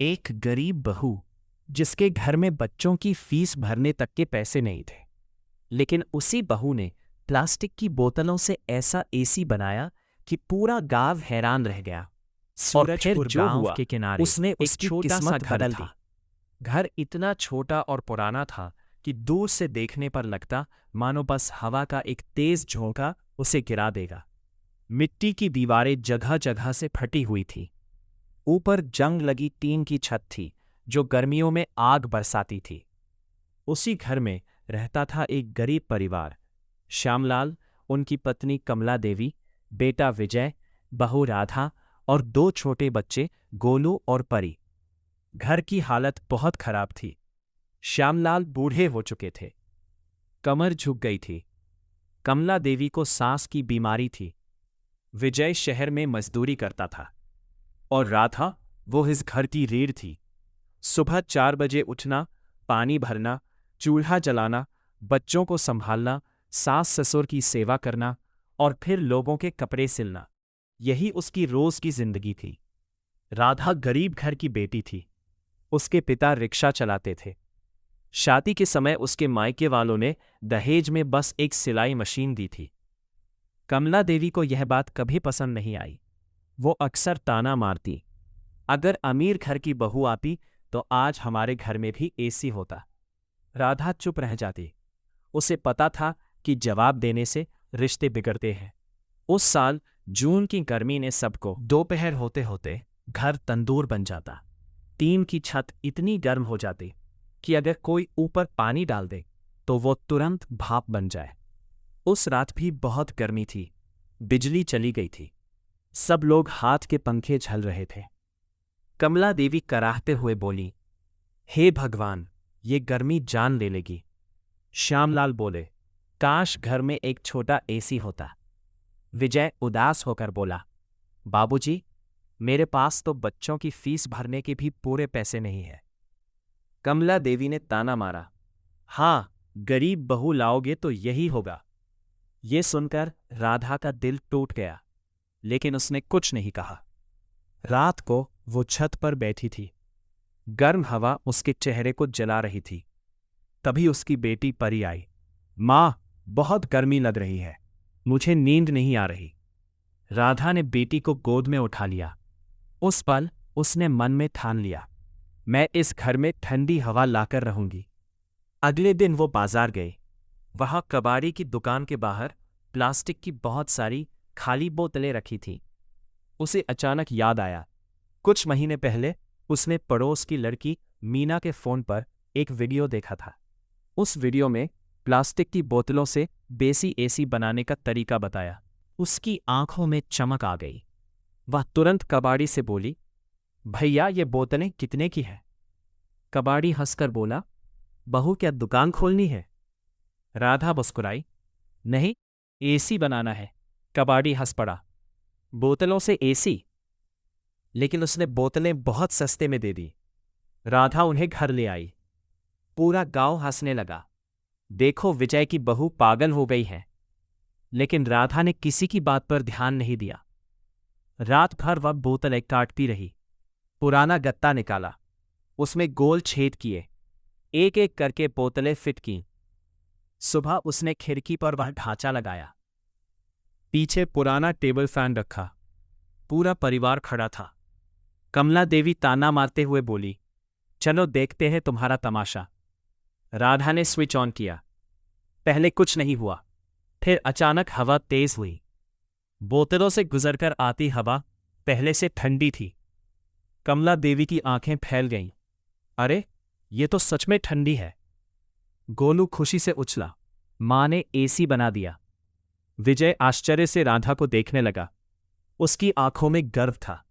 एक गरीब बहू जिसके घर में बच्चों की फीस भरने तक के पैसे नहीं थे, लेकिन उसी बहू ने प्लास्टिक की बोतलों से ऐसा एसी बनाया कि पूरा गांव हैरान रह गया। और फिर सूरजपुर जो गांव हुआ के किनारे उसने एक उसकी छोटा सा किस्मत घर बदल था। दी। घर इतना छोटा और पुराना था कि दूर से देखने पर लगता मानो बस हवा का एक तेज झोंका उसे गिरा देगा। मिट्टी की दीवारें जगह जगह से फटी हुई थी। ऊपर जंग लगी टीन की छत थी जो गर्मियों में आग बरसाती थी। उसी घर में रहता था एक गरीब परिवार। श्यामलाल, उनकी पत्नी कमला देवी, बेटा विजय, बहू राधा और दो छोटे बच्चे गोलू और परी। घर की हालत बहुत खराब थी। श्यामलाल बूढ़े हो चुके थे, कमर झुक गई थी। कमला देवी को सांस की बीमारी थी। विजय शहर में मजदूरी करता था और राधा, वो इस घर की रीढ़ थी। सुबह 4 बजे उठना, पानी भरना, चूल्हा जलाना, बच्चों को संभालना, सास ससुर की सेवा करना और फिर लोगों के कपड़े सिलना, यही उसकी रोज की जिंदगी थी। राधा गरीब घर की बेटी थी। उसके पिता रिक्शा चलाते थे। शादी के समय उसके मायके वालों ने दहेज में बस एक सिलाई मशीन दी थी। कमला देवी को यह बात कभी पसंद नहीं आई। वो अक्सर ताना मारती, अगर अमीर घर की बहू आती तो आज हमारे घर में भी एसी होता। राधा चुप रह जाती। उसे पता था कि जवाब देने से रिश्ते बिगड़ते हैं। उस साल जून की गर्मी ने सबको दोपहर होते होते घर तंदूर बन जाता। टीन की छत इतनी गर्म हो जाती कि अगर कोई ऊपर पानी डाल दे तो वो तुरंत भाप बन जाए। उस रात भी बहुत गर्मी थी। बिजली चली गई थी। सब लोग हाथ के पंखे झल रहे थे। कमला देवी कराहते हुए बोली, हे भगवान, ये गर्मी जान ले लेगी। श्यामलाल बोले, काश घर में एक छोटा एसी होता। विजय उदास होकर बोला, बाबूजी, मेरे पास तो बच्चों की फीस भरने के भी पूरे पैसे नहीं है। कमला देवी ने ताना मारा, हाँ, गरीब बहू लाओगे तो यही होगा। ये सुनकर राधा का दिल टूट गया, लेकिन उसने कुछ नहीं कहा। रात को वो छत पर बैठी थी। गर्म हवा उसके चेहरे को जला रही थी। तभी उसकी बेटी परी आई। माँ, बहुत गर्मी लग रही है, मुझे नींद नहीं आ रही। राधा ने बेटी को गोद में उठा लिया। उस पल उसने मन में ठान लिया, मैं इस घर में ठंडी हवा लाकर रहूंगी। अगले दिन वो बाजार गए। वहां कबाड़ी की दुकान के बाहर प्लास्टिक की बहुत सारी खाली बोतलें रखी थीं। उसे अचानक याद आया, कुछ महीने पहले उसने पड़ोस की लड़की मीना के फोन पर एक वीडियो देखा था। उस वीडियो में प्लास्टिक की बोतलों से देसी एसी बनाने का तरीका बताया। उसकी आंखों में चमक आ गई। वह तुरंत कबाड़ी से बोली, भैया, ये बोतलें कितने की है? कबाड़ी हंसकर बोला, बहू, क्या दुकान खोलनी है? राधा मुस्कुराई, नहीं, एसी बनाना है। कबाड़ी हंस पड़ा, बोतलों से एसी? लेकिन उसने बोतलें बहुत सस्ते में दे दी। राधा उन्हें घर ले आई। पूरा गांव हंसने लगा, देखो, विजय की बहू पागल हो गई है। लेकिन राधा ने किसी की बात पर ध्यान नहीं दिया। रात भर वह बोतलें काटती रही। पुराना गत्ता निकाला, उसमें गोल छेद किए, एक एक करके बोतलें फिट की। सुबह उसने खिड़की पर वह ढांचा लगाया। पीछे पुराना टेबल फैन रखा। पूरा परिवार खड़ा था। कमला देवी ताना मारते हुए बोली, चलो देखते हैं तुम्हारा तमाशा। राधा ने स्विच ऑन किया। पहले कुछ नहीं हुआ, फिर अचानक हवा तेज हुई। बोतलों से गुजरकर आती हवा पहले से ठंडी थी। कमला देवी की आंखें फैल गईं। अरे, ये तो सच में ठंडी है। गोलू खुशी से उछला, मां ने एसी बना दिया। विजय आश्चर्य से राधा को देखने लगा। उसकी आंखों में गर्व था।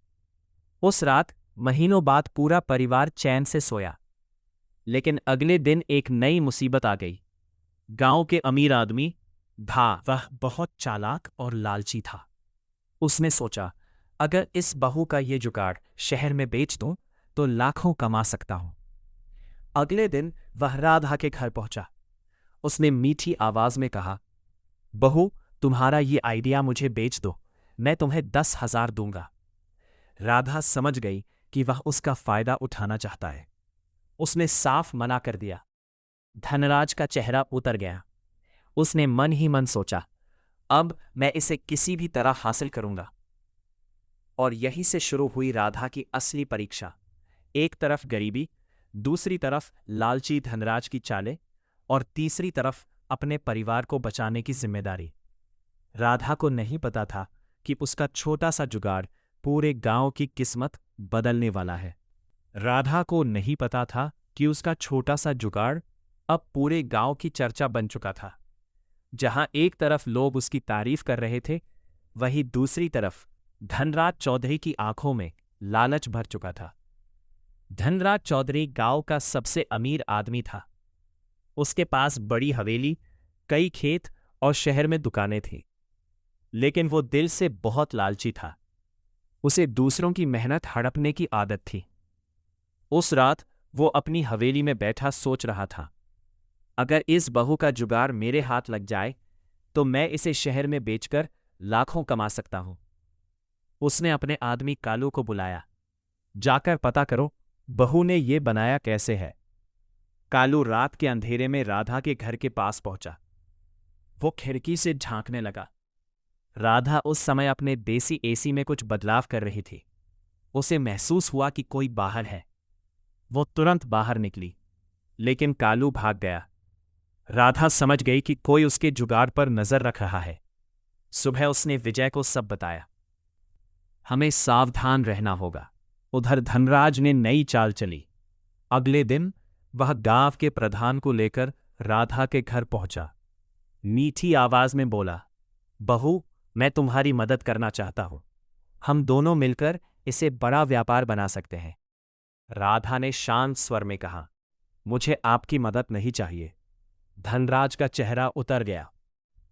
उस रात महीनों बाद पूरा परिवार चैन से सोया। लेकिन अगले दिन एक नई मुसीबत आ गई। गांव के अमीर आदमी वह बहुत चालाक और लालची था। उसने सोचा, अगर इस बहू का ये जुगाड़ शहर में बेच दूं तो लाखों कमा सकता हूं। अगले दिन वह राधा के घर पहुंचा। उसने मीठी आवाज में कहा, बहू, तुम्हारा ये आइडिया मुझे बेच दो, मैं तुम्हें 10,000 दूंगा। राधा समझ गई कि वह उसका फायदा उठाना चाहता है। उसने साफ मना कर दिया। धनराज का चेहरा उतर गया। उसने मन ही मन सोचा, अब मैं इसे किसी भी तरह हासिल करूंगा। और यहीं से शुरू हुई राधा की असली परीक्षा। एक तरफ गरीबी, दूसरी तरफ लालची धनराज की चालें और तीसरी तरफ अपने परिवार को बचाने की जिम्मेदारी। राधा को नहीं पता था कि उसका छोटा सा जुगाड़ पूरे गांव की किस्मत बदलने वाला है। राधा को नहीं पता था कि उसका छोटा सा जुगाड़ अब पूरे गांव की चर्चा बन चुका था। जहां एक तरफ लोग उसकी तारीफ कर रहे थे, वहीं दूसरी तरफ धनराज चौधरी की आंखों में लालच भर चुका था। धनराज चौधरी गांव का सबसे अमीर आदमी था। उसके पास बड़ी हवेली, कई खेत और शहर में दुकानें थीं। लेकिन वो दिल से बहुत लालची था। उसे दूसरों की मेहनत हड़पने की आदत थी। उस रात वो अपनी हवेली में बैठा सोच रहा था, अगर इस बहू का जुगाड़ मेरे हाथ लग जाए तो मैं इसे शहर में बेचकर लाखों कमा सकता हूं। उसने अपने आदमी कालू को बुलाया। जाकर पता करो बहू ने ये बनाया कैसे है। कालू रात के अंधेरे में राधा के घर के पास पहुंचा। वो खिड़की से झांकने लगा। राधा उस समय अपने देसी एसी में कुछ बदलाव कर रही थी। उसे महसूस हुआ कि कोई बाहर है। वो तुरंत बाहर निकली, लेकिन कालू भाग गया। राधा समझ गई कि कोई उसके जुगाड़ पर नजर रख रहा है। सुबह उसने विजय को सब बताया। हमें सावधान रहना होगा। उधर धनराज ने नई चाल चली। अगले दिन वह गांव के प्रधान को लेकर राधा के घर पहुंचा। मीठी आवाज में बोला, बहू, मैं तुम्हारी मदद करना चाहता हूं। हम दोनों मिलकर इसे बड़ा व्यापार बना सकते हैं। राधा ने शांत स्वर में कहा, मुझे आपकी मदद नहीं चाहिए। धनराज का चेहरा उतर गया।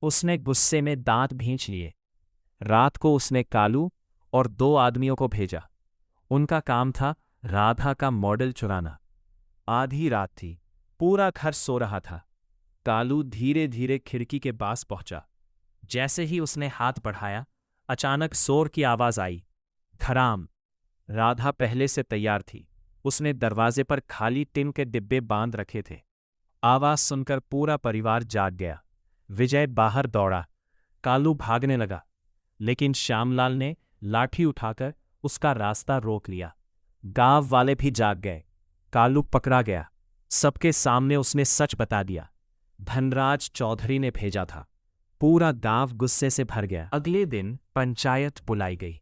उसने गुस्से में दांत भींच लिए। रात को उसने कालू और 2 आदमियों को भेजा। उनका काम था राधा का मॉडल चुराना। आधी रात थी। पूरा घर सो रहा था। कालू धीरे धीरे खिड़की के पास पहुंचा। जैसे ही उसने हाथ बढ़ाया, अचानक शोर की आवाज आई, खराम। राधा पहले से तैयार थी। उसने दरवाजे पर खाली टिन के डिब्बे बांध रखे थे। आवाज सुनकर पूरा परिवार जाग गया। विजय बाहर दौड़ा। कालू भागने लगा, लेकिन श्यामलाल ने लाठी उठाकर उसका रास्ता रोक लिया। गांव वाले भी जाग गए। कालू पकड़ा गया। सबके सामने उसने सच बता दिया। धनराज चौधरी ने भेजा था। पूरा गांव गुस्से से भर गया। अगले दिन पंचायत बुलाई गई।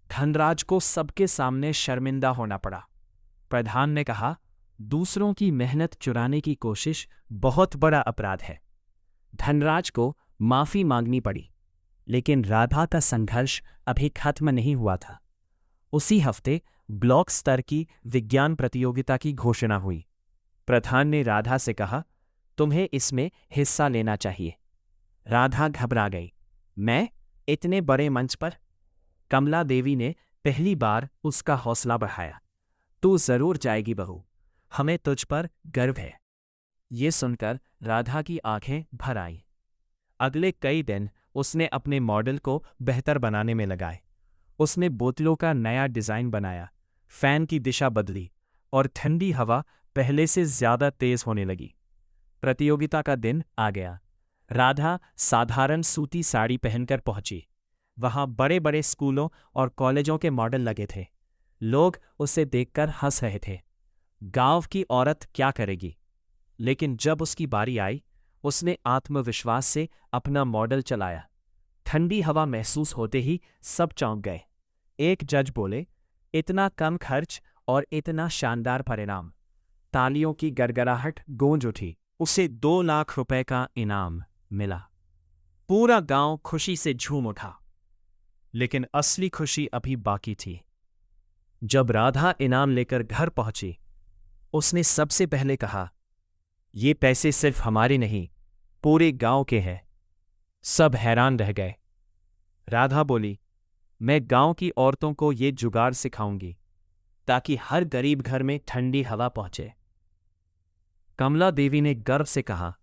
धनराज को सबके सामने शर्मिंदा होना पड़ा। प्रधान ने कहा, दूसरों की मेहनत चुराने की कोशिश बहुत बड़ा अपराध है। धनराज को माफी मांगनी पड़ी, लेकिन राधा का संघर्ष अभी खत्म नहीं हुआ था। उसी हफ्ते ब्लॉक स्तर की विज्ञान प्रतियोगिता की घोषणा हुई। प्रधान ने राधा से कहा, तुम्हें इसमें हिस्सा लेना चाहिए। राधा घबरा गई। मैं? इतने बड़े मंच पर? कमला देवी ने पहली बार उसका हौसला बढ़ाया। तू जरूर जाएगी बहू, हमें तुझ पर गर्व है। ये सुनकर राधा की आंखें भर आईं। अगले कई दिन उसने अपने मॉडल को बेहतर बनाने में लगाए। उसने बोतलों का नया डिज़ाइन बनाया, फैन की दिशा बदली और ठंडी हवा पहले से ज्यादा तेज होने लगी। प्रतियोगिता का दिन आ गया। राधा साधारण सूती साड़ी पहनकर पहुंची। वहां बड़े बड़े स्कूलों और कॉलेजों के मॉडल लगे थे। लोग उसे देखकर हंस रहे थे। गांव की औरत क्या करेगी? लेकिन जब उसकी बारी आई, उसने आत्मविश्वास से अपना मॉडल चलाया। ठंडी हवा महसूस होते ही सब चौंक गए। एक जज बोले, इतना कम खर्च और इतना शानदार परिणाम। तालियों की गड़गड़ाहट गूंज उठी। उसे 2 लाख रुपए का इनाम मिला। पूरा गांव खुशी से झूम उठा। लेकिन असली खुशी अभी बाकी थी। जब राधा इनाम लेकर घर पहुंची, उसने सबसे पहले कहा, ये पैसे सिर्फ हमारे नहीं, पूरे गांव के हैं। सब हैरान रह गए। राधा बोली, मैं गांव की औरतों को ये जुगाड़ सिखाऊंगी ताकि हर गरीब घर में ठंडी हवा पहुंचे। कमला देवी ने गर्व से कहा,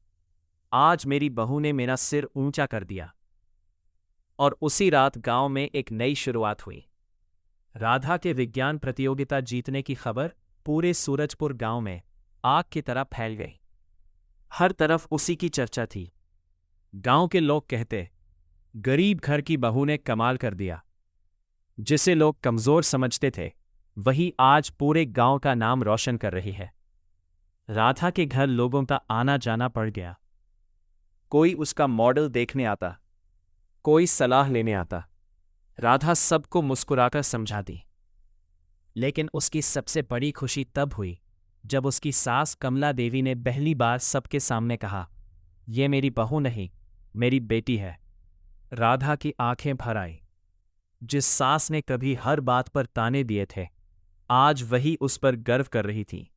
आज मेरी बहू ने मेरा सिर ऊंचा कर दिया। और उसी रात गांव में एक नई शुरुआत हुई। राधा के विज्ञान प्रतियोगिता जीतने की खबर पूरे सूरजपुर गांव में आग की तरह फैल गई। हर तरफ उसी की चर्चा थी। गांव के लोग कहते, गरीब घर की बहू ने कमाल कर दिया। जिसे लोग कमजोर समझते थे वही आज पूरे गांव का नाम रोशन कर रही है। राधा के घर लोगों का आना जाना पड़ गया। कोई उसका मॉडल देखने आता, कोई सलाह लेने आता। राधा सबको मुस्कुराकर समझाती। लेकिन उसकी सबसे बड़ी खुशी तब हुई जब उसकी सास कमला देवी ने पहली बार सबके सामने कहा, यह मेरी बहू नहीं, मेरी बेटी है। राधा की आंखें भर आई। जिस सास ने कभी हर बात पर ताने दिए थे, आज वही उस पर गर्व कर रही थी।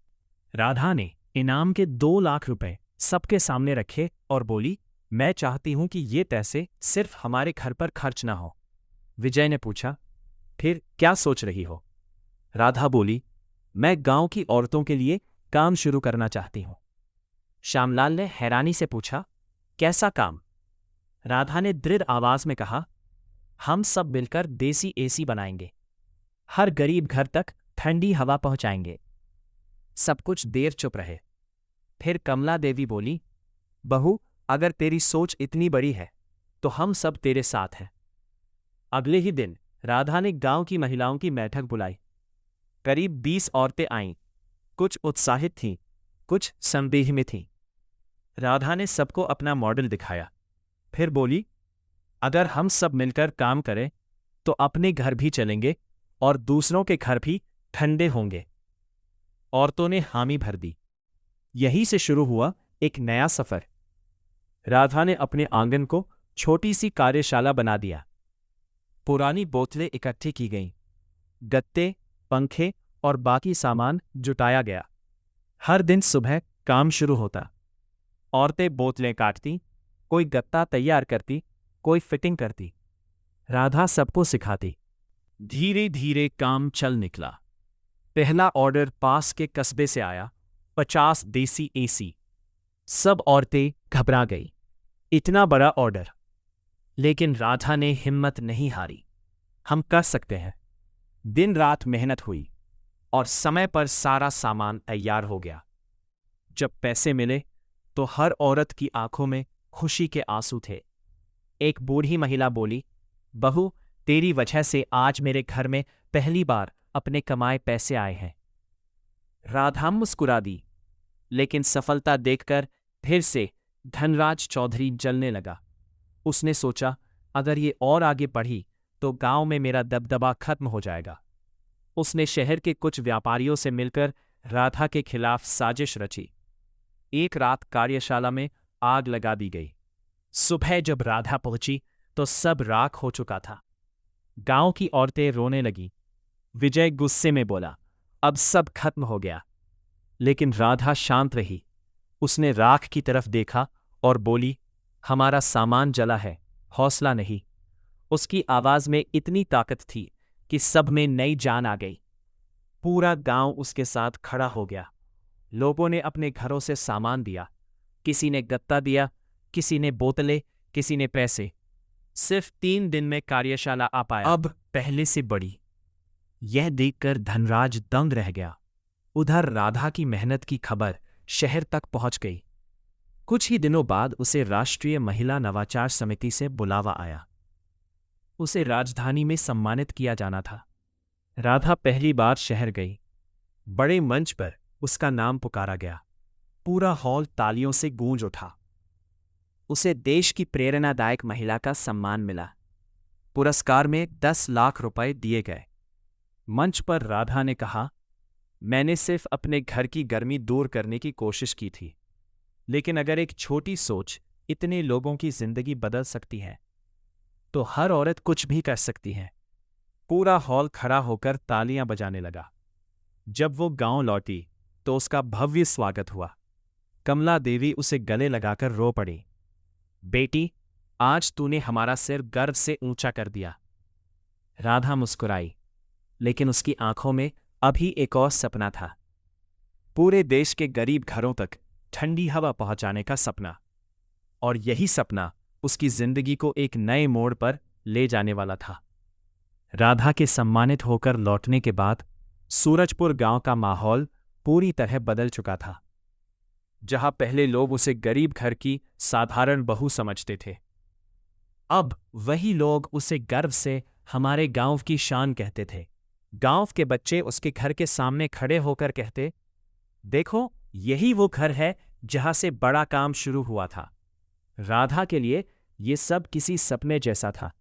राधा ने इनाम के 2 लाख रुपए सबके सामने रखे और बोली, मैं चाहती हूं कि ये पैसे सिर्फ हमारे घर पर खर्च ना हो। विजय ने पूछा, फिर क्या सोच रही हो? राधा बोली, मैं गांव की औरतों के लिए काम शुरू करना चाहती हूं। श्यामलाल ने हैरानी से पूछा, कैसा काम? राधा ने दृढ़ आवाज में कहा, हम सब मिलकर देसी एसी बनाएंगे, हर गरीब घर तक ठंडी हवा पहुंचाएंगे। सब कुछ देर चुप रहे। फिर कमला देवी बोली, बहू, अगर तेरी सोच इतनी बड़ी है तो हम सब तेरे साथ हैं। अगले ही दिन राधा ने गांव की महिलाओं की बैठक बुलाई। करीब 20 औरतें आईं। कुछ उत्साहित थीं, कुछ संदेह में थीं। राधा ने सबको अपना मॉडल दिखाया। फिर बोली, अगर हम सब मिलकर काम करें तो अपने घर भी चलेंगे और दूसरों के घर भी ठंडे होंगे। औरतों ने हामी भर दी। यहीं से शुरू हुआ एक नया सफर। राधा ने अपने आंगन को छोटी सी कार्यशाला बना दिया। पुरानी बोतलें इकट्ठी की गईं, गत्ते, पंखे और बाकी सामान जुटाया गया। हर दिन सुबह काम शुरू होता। औरतें बोतलें काटती, कोई गत्ता तैयार करती, कोई फिटिंग करती। राधा सबको सिखाती। धीरे धीरे काम चल निकला। पहला ऑर्डर पास के कस्बे से आया, 50 देसी एसी। सब औरतें घबरा गई। इतना बड़ा ऑर्डर। लेकिन राधा ने हिम्मत नहीं हारी। हम कर सकते हैं। दिन रात मेहनत हुई और समय पर सारा सामान तैयार हो गया। जब पैसे मिले तो हर औरत की आंखों में खुशी के आंसू थे। एक बूढ़ी महिला बोली, बहू, तेरी वजह से आज मेरे घर में पहली बार अपने कमाए पैसे आए हैं। राधा मुस्कुरा दी, लेकिन सफलता देखकर फिर से धनराज चौधरी जलने लगा। उसने सोचा, अगर ये और आगे बढ़ी तो गांव में मेरा दबदबा खत्म हो जाएगा। उसने शहर के कुछ व्यापारियों से मिलकर राधा के खिलाफ साजिश रची। एक रात कार्यशाला में आग लगा दी गई। सुबह जब राधा पहुंची तो सब राख हो चुका था। गांव की औरतें रोने लगीं। विजय गुस्से में बोला, अब सब खत्म हो गया। लेकिन राधा शांत रही। उसने राख की तरफ देखा और बोली, हमारा सामान जला है, हौसला नहीं। उसकी आवाज में इतनी ताकत थी कि सब में नई जान आ गई। पूरा गांव उसके साथ खड़ा हो गया। लोगों ने अपने घरों से सामान दिया। किसी ने गत्ता दिया, किसी ने बोतलें, किसी ने पैसे। सिर्फ 3 दिन में कार्यशाला आ पाया, अब पहले से बड़ी। यह देखकर धनराज दंग रह गया। उधर राधा की मेहनत की खबर शहर तक पहुंच गई। कुछ ही दिनों बाद उसे राष्ट्रीय महिला नवाचार समिति से बुलावा आया। उसे राजधानी में सम्मानित किया जाना था। राधा पहली बार शहर गई। बड़े मंच पर उसका नाम पुकारा गया। पूरा हॉल तालियों से गूंज उठा। उसे देश की प्रेरणादायक महिला का सम्मान मिला। पुरस्कार में 10 लाख रुपए दिए गए। मंच पर राधा ने कहा, मैंने सिर्फ अपने घर की गर्मी दूर करने की कोशिश की थी, लेकिन अगर एक छोटी सोच इतने लोगों की जिंदगी बदल सकती है तो हर औरत कुछ भी कर सकती है। पूरा हॉल खड़ा होकर तालियां बजाने लगा। जब वो गांव लौटी तो उसका भव्य स्वागत हुआ। कमला देवी उसे गले लगाकर रो पड़ी, बेटी, आज तूने हमारा सिर गर्व से ऊंचा कर दिया। राधा मुस्कुराई, लेकिन उसकी आंखों में अभी एक और सपना था। पूरे देश के गरीब घरों तक ठंडी हवा पहुंचाने का सपना। और यही सपना उसकी जिंदगी को एक नए मोड़ पर ले जाने वाला था। राधा के सम्मानित होकर लौटने के बाद सूरजपुर गांव का माहौल पूरी तरह बदल चुका था। जहां पहले लोग उसे गरीब घर की साधारण बहू समझते थे, अब वही लोग उसे गर्व से हमारे गांव की शान कहते थे। गांव के बच्चे उसके घर के सामने खड़े होकर कहते, देखो यही वो घर है जहां से बड़ा काम शुरू हुआ था। राधा के लिए ये सब किसी सपने जैसा था,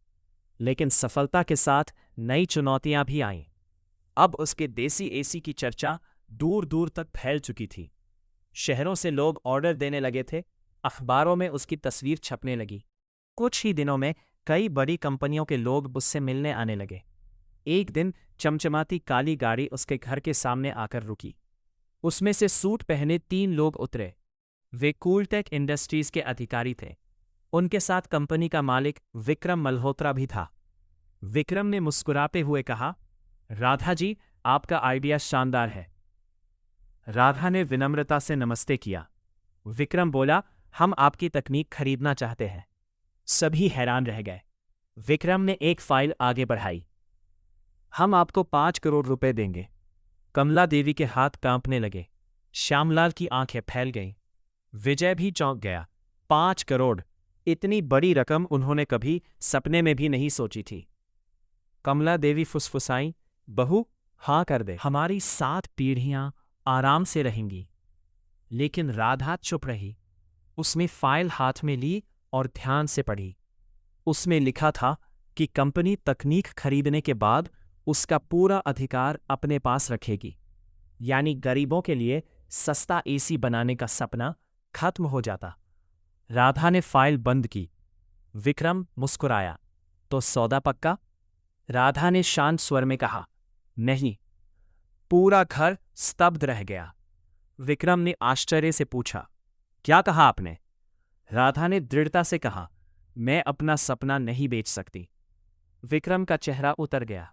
लेकिन सफलता के साथ नई चुनौतियां भी आईं। अब उसके देसी एसी की चर्चा दूर दूर तक फैल चुकी थी। शहरों से लोग ऑर्डर देने लगे थे, अखबारों में उसकी तस्वीर छपने लगी। कुछ ही दिनों में कई बड़ी कंपनियों के लोग उससे मिलने आने लगे। एक दिन चमचमाती काली गाड़ी उसके घर के सामने आकर रुकी। उसमें से सूट पहने 3 लोग उतरे। वे कूलटेक इंडस्ट्रीज के अधिकारी थे। उनके साथ कंपनी का मालिक विक्रम मल्होत्रा भी था। विक्रम ने मुस्कुराते हुए कहा, राधा जी, आपका आइडिया शानदार है। राधा ने विनम्रता से नमस्ते किया। विक्रम बोला, हम आपकी तकनीक खरीदना चाहते हैं। सभी हैरान रह गए। विक्रम ने एक फाइल आगे बढ़ाई। हम आपको 5 करोड़ रुपए देंगे। कमला देवी के हाथ कांपने लगे। श्यामलाल की आंखें फैल गईं। विजय भी चौंक गया। 5 करोड़! इतनी बड़ी रकम उन्होंने कभी सपने में भी नहीं सोची थी। कमला देवी फुसफुसाई, बहू, हाँ कर दे, हमारी 7 पीढ़ियां आराम से रहेंगी। लेकिन राधा चुप रही। उसने फाइल हाथ में ली और ध्यान से पढ़ी। उसमें लिखा था कि कंपनी तकनीक खरीदने के बाद उसका पूरा अधिकार अपने पास रखेगी, यानी गरीबों के लिए सस्ता एसी बनाने का सपना खत्म हो जाता। राधा ने फाइल बंद की। विक्रम मुस्कुराया, तो सौदा पक्का? राधा ने शांत स्वर में कहा, नहीं। पूरा घर स्तब्ध रह गया। विक्रम ने आश्चर्य से पूछा, क्या कहा आपने? राधा ने दृढ़ता से कहा, मैं अपना सपना नहीं बेच सकती। विक्रम का चेहरा उतर गया।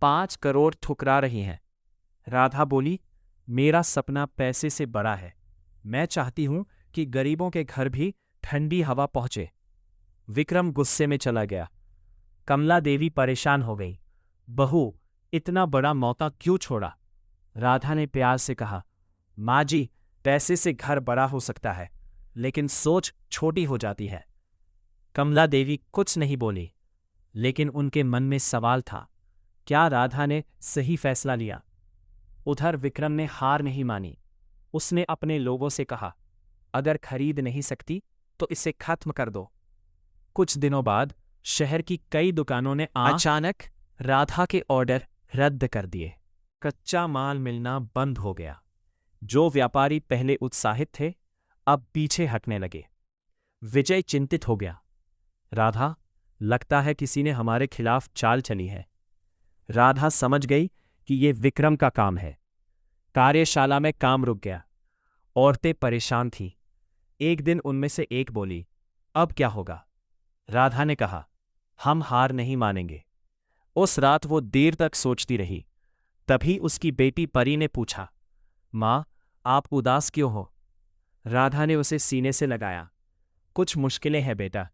5 करोड़ ठुकरा रही हैं। राधा बोली, मेरा सपना पैसे से बड़ा है। मैं चाहती हूं कि गरीबों के घर भी ठंडी हवा पहुंचे। विक्रम गुस्से में चला गया। कमला देवी परेशान हो गई। बहू, इतना बड़ा मौका क्यों छोड़ा? राधा ने प्यार से कहा, माँ जी, पैसे से घर बड़ा हो सकता है, लेकिन सोच छोटी हो जाती है। कमला देवी कुछ नहीं बोली, लेकिन उनके मन में सवाल था, क्या राधा ने सही फैसला लिया? उधर विक्रम ने हार नहीं मानी। उसने अपने लोगों से कहा, अगर खरीद नहीं सकती तो इसे खत्म कर दो। कुछ दिनों बाद शहर की कई दुकानों ने अचानक राधा के ऑर्डर रद्द कर दिए। कच्चा माल मिलना बंद हो गया। जो व्यापारी पहले उत्साहित थे, अब पीछे हटने लगे। विजय चिंतित हो गया। राधा, लगता है किसी ने हमारे खिलाफ चाल चली है। राधा समझ गई कि ये विक्रम का काम है। कार्यशाला में काम रुक गया। औरतें परेशान थीं। एक दिन उनमें से एक बोली, अब क्या होगा? राधा ने कहा, हम हार नहीं मानेंगे। उस रात वो देर तक सोचती रही। तभी उसकी बेटी परी ने पूछा, माँ, आप उदास क्यों हो? राधा ने उसे सीने से लगाया। कुछ मुश्किलें हैं बेटा।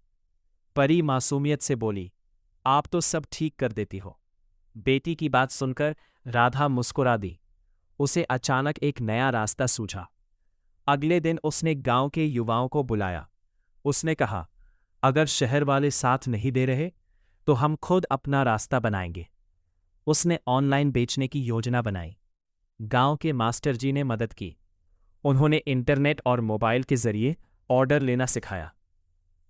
परी मासूमियत से बोली, आप तो सब ठीक कर देती हो। बेटी की बात सुनकर राधा मुस्कुरा दी। उसे अचानक एक नया रास्ता सूझा। अगले दिन उसने गांव के युवाओं को बुलाया। उसने कहा, अगर शहर वाले साथ नहीं दे रहे तो हम खुद अपना रास्ता बनाएंगे। उसने ऑनलाइन बेचने की योजना बनाई। गांव के मास्टर जी ने मदद की। उन्होंने इंटरनेट और मोबाइल के जरिए ऑर्डर लेना सिखाया।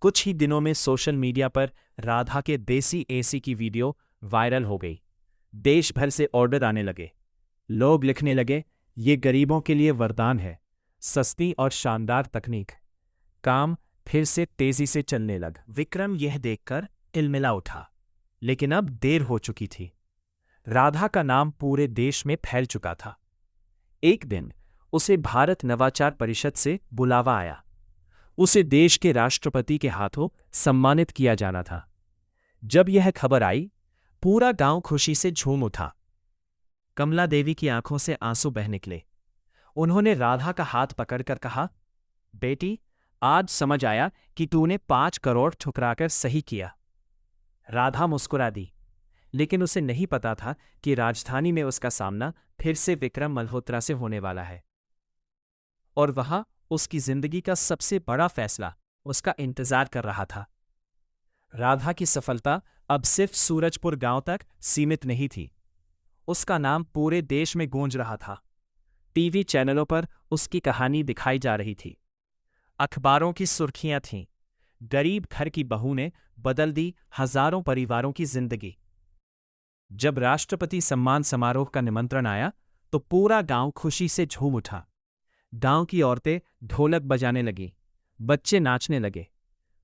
कुछ ही दिनों में सोशल मीडिया पर राधा के देसी एसी की वीडियो वायरल हो गई। देश भर से ऑर्डर आने लगे। लोग लिखने लगे, ये गरीबों के लिए वरदान है, सस्ती और शानदार तकनीक। काम फिर से तेजी से चलने लग। विक्रम यह देखकर इलमिला उठा, लेकिन अब देर हो चुकी थी। राधा का नाम पूरे देश में फैल चुका था। एक दिन उसे भारत नवाचार परिषद से बुलावा आया। उसे देश के राष्ट्रपति के हाथों सम्मानित किया जाना था। जब यह खबर आई, पूरा गांव खुशी से झूम उठा। कमला देवी की आंखों से आंसू बह निकले। उन्होंने राधा का हाथ पकड़कर कहा, बेटी, आज समझ आया कि तूने 5 करोड़ ठुकराकर सही किया। राधा मुस्कुरा दी। लेकिन उसे नहीं पता था कि राजधानी में उसका सामना फिर से विक्रम मल्होत्रा से होने वाला है। और वहां उसकी जिंदगी का सबसे बड़ा फैसला उसका इंतजार कर रहा था। राधा की सफलता अब सिर्फ सूरजपुर गांव तक सीमित नहीं थी। उसका नाम पूरे देश में गूंज रहा था। टीवी चैनलों पर उसकी कहानी दिखाई जा रही थी। अखबारों की सुर्खियां थीं। गरीब घर की बहू ने बदल दी हजारों परिवारों की जिंदगी। जब राष्ट्रपति सम्मान समारोह का निमंत्रण आया तो पूरा गांव खुशी से झूम उठा। गांव की औरतें ढोलक बजाने लगीं, बच्चे नाचने लगे।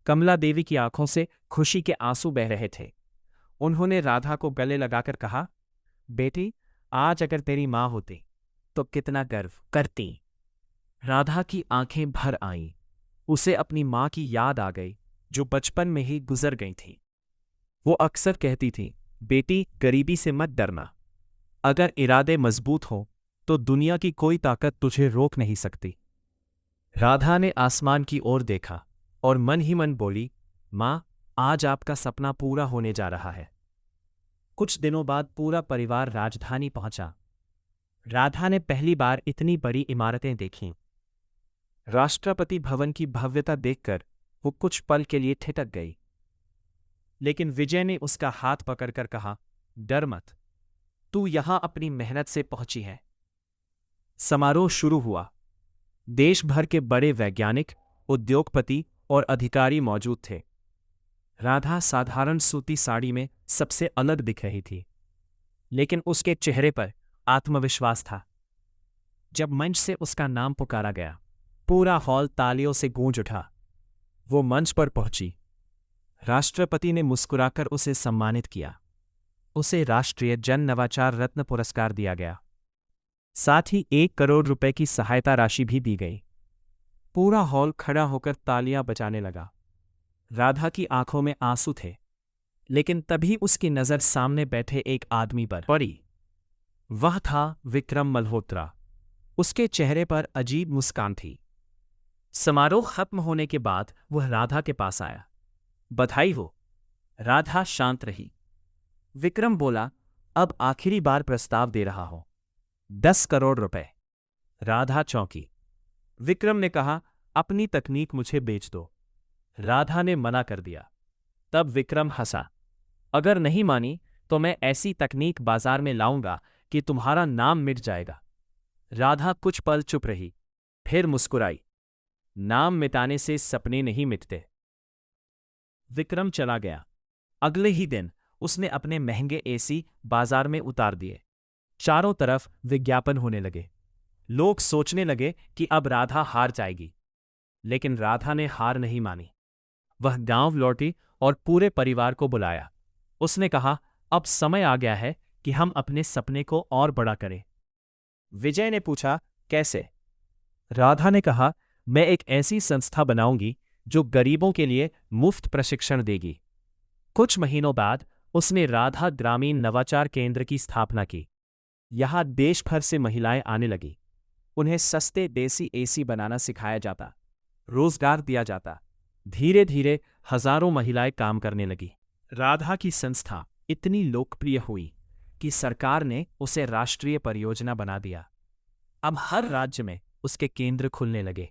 कमला देवी की आंखों से खुशी के आंसू बह रहे थे। उन्होंने राधा को गले लगाकर कहा, बेटी, आज अगर तेरी माँ होती तो कितना गर्व करती। राधा की आंखें भर आईं। उसे अपनी माँ की याद आ गई जो बचपन में ही गुजर गई थी। वो अक्सर कहती थी, बेटी, गरीबी से मत डरना। अगर इरादे मजबूत हों तो दुनिया की कोई ताकत तुझे रोक नहीं सकती। राधा ने आसमान की ओर देखा और मन ही मन बोली, माँ, आज आपका सपना पूरा होने जा रहा है। कुछ दिनों बाद पूरा परिवार राजधानी पहुंचा। राधा ने पहली बार इतनी बड़ी इमारतें देखीं। राष्ट्रपति भवन की भव्यता देखकर वो कुछ पल के लिए ठिठक गई। लेकिन विजय ने उसका हाथ पकड़कर कहा, डर मत, तू यहां अपनी मेहनत से पहुंची है। समारोह शुरू हुआ। देश भर के बड़े वैज्ञानिक, उद्योगपति और अधिकारी मौजूद थे। राधा साधारण सूती साड़ी में सबसे अलग दिख रही थी, लेकिन उसके चेहरे पर आत्मविश्वास था। जब मंच से उसका नाम पुकारा गया, पूरा हॉल तालियों से गूंज उठा। वो मंच पर पहुंची। राष्ट्रपति ने मुस्कुराकर उसे सम्मानित किया। उसे राष्ट्रीय जन नवाचार रत्न पुरस्कार दिया गया। साथ ही 1 करोड़ रुपए की सहायता राशि भी दी गई। पूरा हॉल खड़ा होकर तालियां बजाने लगा। राधा की आंखों में आंसू थे, लेकिन तभी उसकी नजर सामने बैठे एक आदमी पर पड़ी। वह था विक्रम मल्होत्रा। उसके चेहरे पर अजीब मुस्कान थी। समारोह खत्म होने के बाद वह राधा के पास आया। बधाई हो। राधा शांत रही। विक्रम बोला, अब आखिरी बार प्रस्ताव दे रहा हूं, 10 करोड़ रुपए। राधा चौंकी। विक्रम ने कहा, अपनी तकनीक मुझे बेच दो। राधा ने मना कर दिया। तब विक्रम हंसा, अगर नहीं मानी तो मैं ऐसी तकनीक बाजार में लाऊंगा कि तुम्हारा नाम मिट जाएगा। राधा कुछ पल चुप रही, फिर मुस्कुराई। नाम मिटाने से सपने नहीं मिटते। विक्रम चला गया। अगले ही दिन उसने अपने महंगे एसी बाजार में उतार दिए। चारों तरफ विज्ञापन होने लगे। लोग सोचने लगे कि अब राधा हार जाएगी, लेकिन राधा ने हार नहीं मानी। वह गांव लौटी और पूरे परिवार को बुलाया। उसने कहा, अब समय आ गया है कि हम अपने सपने को और बड़ा करें। विजय ने पूछा, कैसे? राधा ने कहा, मैं एक ऐसी संस्था बनाऊंगी जो गरीबों के लिए मुफ्त प्रशिक्षण देगी। कुछ महीनों बाद उसने राधा ग्रामीण नवाचार केंद्र की स्थापना की। यहां देश भर से महिलाएं आने लगी। उन्हें सस्ते देसी एसी बनाना सिखाया जाता, रोजगार दिया जाता। धीरे धीरे हजारों महिलाएं काम करने लगी। राधा की संस्था इतनी लोकप्रिय हुई कि सरकार ने उसे राष्ट्रीय परियोजना बना दिया। अब हर राज्य में उसके केंद्र खुलने लगे।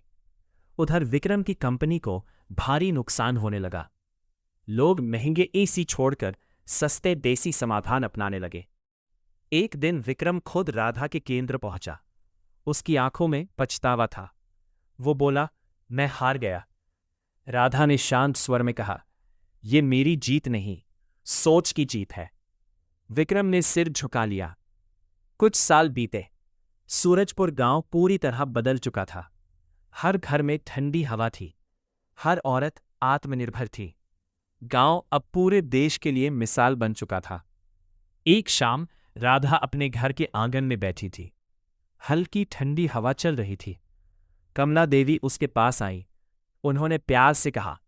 उधर विक्रम की कंपनी को भारी नुकसान होने लगा। लोग महंगे एसी छोड़कर सस्ते देसी समाधान अपनाने लगे। एक दिन विक्रम खुद राधा के केंद्र पहुंचा। उसकी आंखों में पछतावा था। वो बोला, मैं हार गया। राधा ने शांत स्वर में कहा, यह मेरी जीत नहीं, सोच की जीत है। विक्रम ने सिर झुका लिया। कुछ साल बीते। सूरजपुर गांव पूरी तरह बदल चुका था। हर घर में ठंडी हवा थी। हर औरत आत्मनिर्भर थी। गांव अब पूरे देश के लिए मिसाल बन चुका था। एक शाम राधा अपने घर के आंगन में बैठी थी। हल्की ठंडी हवा चल रही थी। कमला देवी उसके पास आई। उन्होंने प्यार से कहा,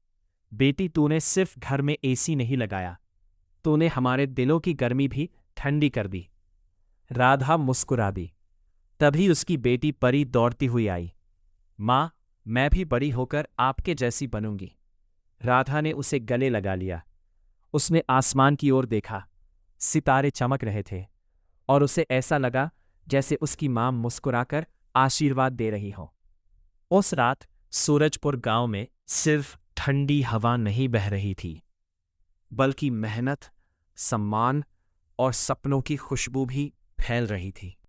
बेटी, तूने सिर्फ घर में एसी नहीं लगाया, तूने हमारे दिलों की गर्मी भी ठंडी कर दी। राधा मुस्कुरा दी। तभी उसकी बेटी परी दौड़ती हुई आई। माँ, मैं भी बड़ी होकर आपके जैसी बनूंगी। राधा ने उसे गले लगा लिया। उसने आसमान की ओर देखा। सितारे चमक रहे थे और उसे ऐसा लगा जैसे उसकी मां मुस्कुराकर आशीर्वाद दे रही हो। उस रात सूरजपुर गांव में सिर्फ ठंडी हवा नहीं बह रही थी, बल्कि मेहनत, सम्मान और सपनों की खुशबू भी फैल रही थी।